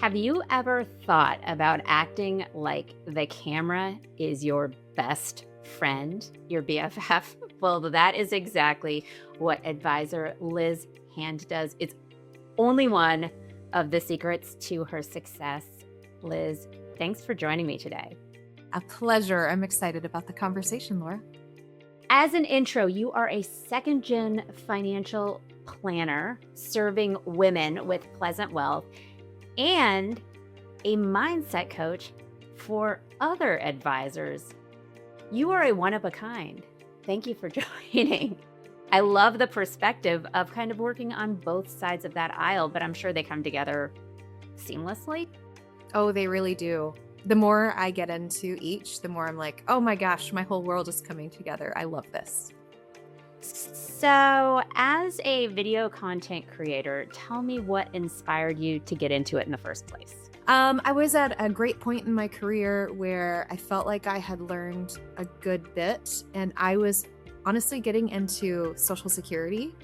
Have you ever thought about acting like the camera is your best friend, your BFF? Well, that is exactly what advisor Liz Hand does. It's only one of the secrets to her success. Liz, thanks for joining me today. A pleasure. I'm excited about the conversation, Laura. As an intro, you are a second gen financial planner serving women with pleasant wealth and a mindset coach for other advisors. You are a one of a kind. Thank you for joining. I love the perspective of kind of working on both sides of that aisle, but I'm sure they come together seamlessly. Oh, they really do. The more I get into each, the more I'm like, oh my gosh, my whole world is coming together. I love this. So, as a video content creator, tell me what inspired you to get into it in the first place. I was at a great point in my career where I felt like I had learned a good bit, and I was honestly getting into Social Security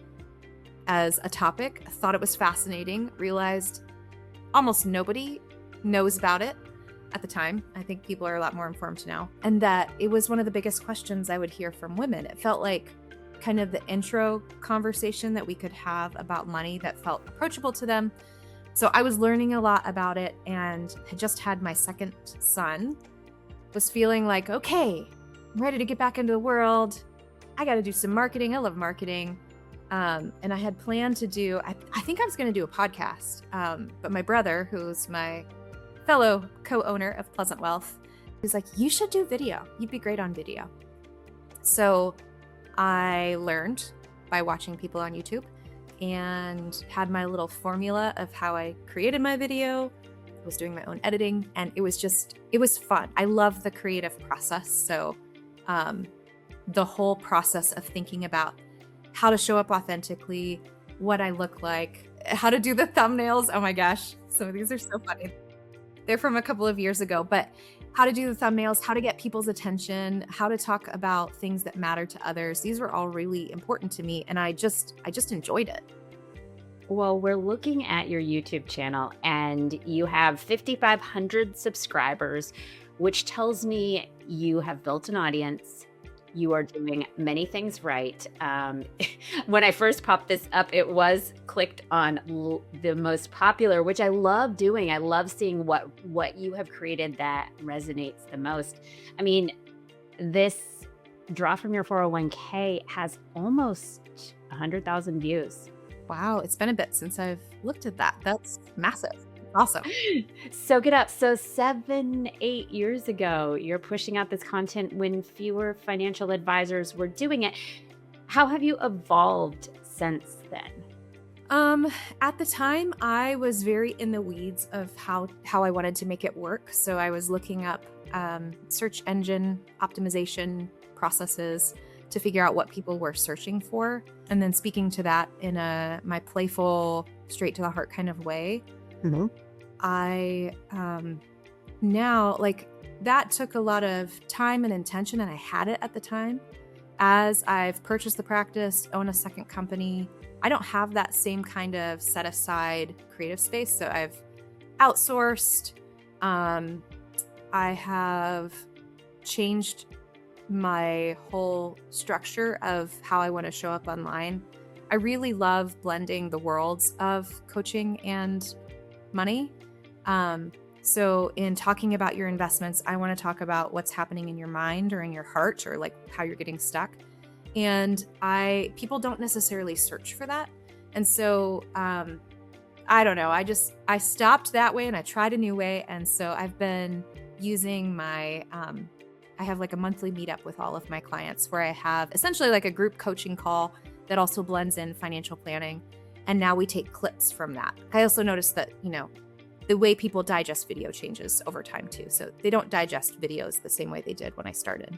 as a topic. I thought it was fascinating, realized almost nobody knows about it at the time. I think people are a lot more informed now. And that it was one of the biggest questions I would hear from women. It felt like kind of the intro conversation that we could have about money that felt approachable to them. So I was learning a lot about it and had just had my second son, was feeling like, okay, I'm ready to get back into the world. I got to do some marketing. I love marketing. And I had planned to do, I think I was going to do a podcast. But my brother, who's my fellow co-owner of Pleasant Wealth, was like, you should do video. You'd be great on video. So I learned by watching people on YouTube and had my little formula of how I created my video. I was doing my own editing, and it was fun. I love the creative process. So the whole process of thinking about how to show up authentically, what I look like, how to do the thumbnails. Oh my gosh, some of these are so funny. They're from a couple of years ago, but how to do the thumbnails, how to get people's attention, how to talk about things that matter to others. These were all really important to me, and I just enjoyed it. Well, we're looking at your YouTube channel and you have 5,500 subscribers, which tells me you have built an audience. You are doing many things right. When I first popped this up, it was clicked on the most popular, which I love doing. I love seeing what you have created that resonates the most. I mean, this draw from your 401k has almost 100,000 views. Wow, it's been a bit since I've looked at that. That's massive. Awesome. Soak it up. So 7-8 years ago, you're pushing out this content when fewer financial advisors were doing it. How have you evolved since then? At the time, I was very in the weeds of how I wanted to make it work. So I was looking up search engine optimization processes to figure out what people were searching for, and then speaking to that in my playful, straight to the heart kind of way. Mm-hmm. I now, like, that took a lot of time and intention, and I had it at the time. As I've purchased the practice, own a second company, I don't have that same kind of set aside creative space. So I've outsourced. I have changed my whole structure of how I want to show up online. I really love blending the worlds of coaching and money. So in talking about your investments, I want to talk about what's happening in your mind or in your heart, or like how you're getting stuck. And people don't necessarily search for that. And so, I don't know. I stopped that way and I tried a new way. And so I've been using I have like a monthly meetup with all of my clients where I have essentially like a group coaching call that also blends in financial planning. And now we take clips from that. I also noticed that, the way people digest video changes over time too. So they don't digest videos the same way they did when I started.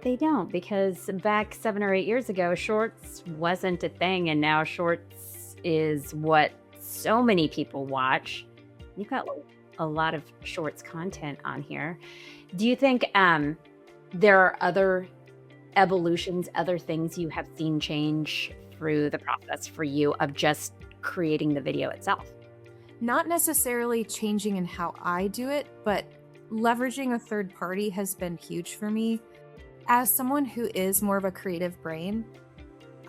They don't, because back 7 or 8 years ago, shorts wasn't a thing. And now shorts is what so many people watch. You've got a lot of shorts content on here. Do you think there are other evolutions, other things you have seen change through the process for you of just creating the video itself? Not necessarily changing in how I do it, but leveraging a third party has been huge for me. As someone who is more of a creative brain,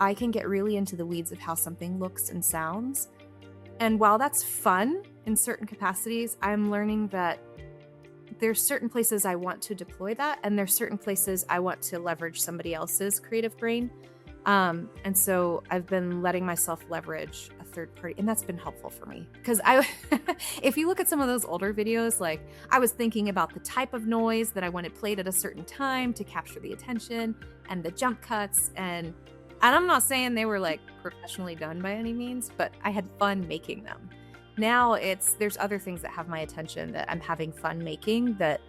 I can get really into the weeds of how something looks and sounds. And while that's fun in certain capacities, I'm learning that there's certain places I want to deploy that, and there's certain places I want to leverage somebody else's creative brain. And so I've been letting myself leverage a third party, and that's been helpful for me. Because if you look at some of those older videos, like I was thinking about the type of noise that I wanted played at a certain time to capture the attention, and the jump cuts, and I'm not saying they were like professionally done by any means, but I had fun making them. Now there's other things that have my attention that I'm having fun making that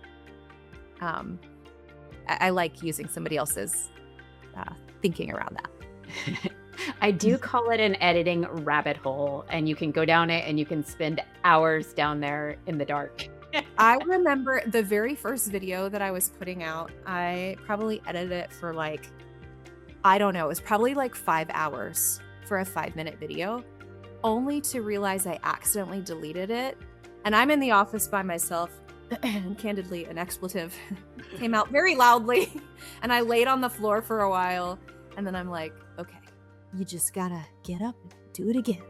I like using somebody else's thinking around that. I do call it an editing rabbit hole, and you can go down it and you can spend hours down there in the dark. I remember the very first video that I was putting out, I probably edited it for like, I don't know, it was probably like 5 hours for a 5-minute video, only to realize I accidentally deleted it. And I'm in the office by myself, and candidly, an expletive came out very loudly, and I laid on the floor for a while, and then I'm like, okay, you just gotta get up and do it again.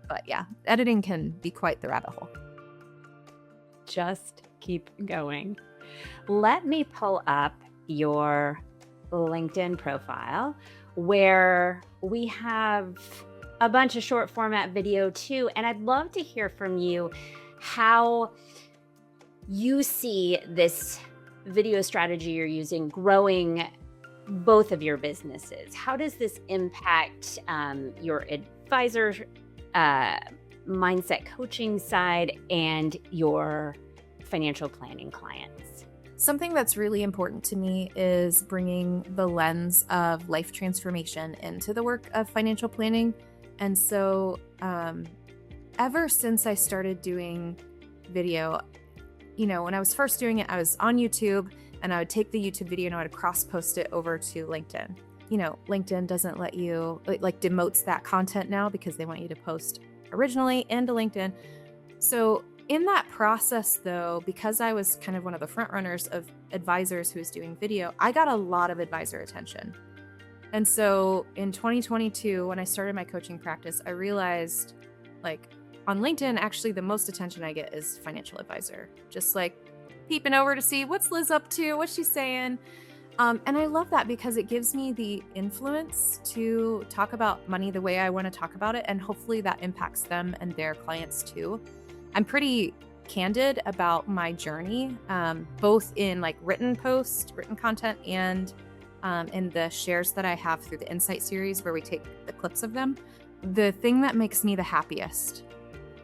But yeah, editing can be quite the rabbit hole. Just keep going. Let me pull up your LinkedIn profile where we have a bunch of short format video too. And I'd love to hear from you how you see this video strategy you're using growing both of your businesses. How does this impact your advisor mindset coaching side and your financial planning clients? Something that's really important to me is bringing the lens of life transformation into the work of financial planning. And so ever since I started doing video, when I was first doing it, I was on YouTube, and I would take the YouTube video and I would cross-post it over to LinkedIn. LinkedIn doesn't let you, like demotes that content now because they want you to post originally into LinkedIn. So in that process though, because I was kind of one of the front runners of advisors who was doing video, I got a lot of advisor attention. And so in 2022, when I started my coaching practice, I realized like on LinkedIn, actually the most attention I get is financial advisor, just like peeping over to see what's Liz up to, what's she saying. And I love that because it gives me the influence to talk about money the way I want to talk about it. And hopefully that impacts them and their clients too. I'm pretty candid about my journey, both in like written content, and in the shares that I have through the Insight series where we take the clips of them. The thing that makes me the happiest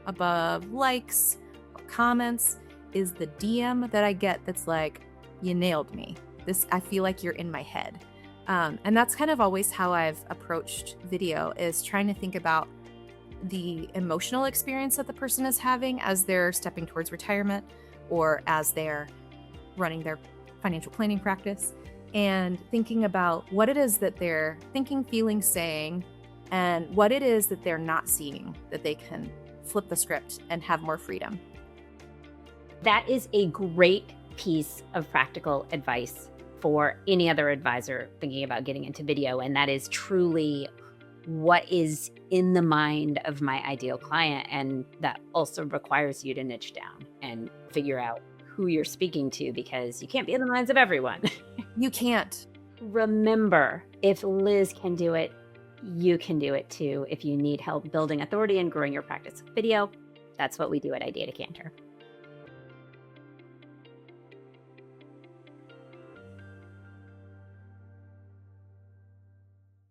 above likes or comments is the DM that I get that's like, you nailed me. I feel like you're in my head. And that's kind of always how I've approached video, is trying to think about the emotional experience that the person is having as they're stepping towards retirement or as they're running their financial planning practice, and thinking about what it is that they're thinking, feeling, saying, and what it is that they're not seeing that they can flip the script and have more freedom. That is a great piece of practical advice for any other advisor thinking about getting into video. And that is truly what is in the mind of my ideal client. And that also requires you to niche down and figure out who you're speaking to, because you can't be in the minds of everyone. You can't. Remember, if Liz can do it, you can do it too. If you need help building authority and growing your practice with video, that's what we do at Decanter.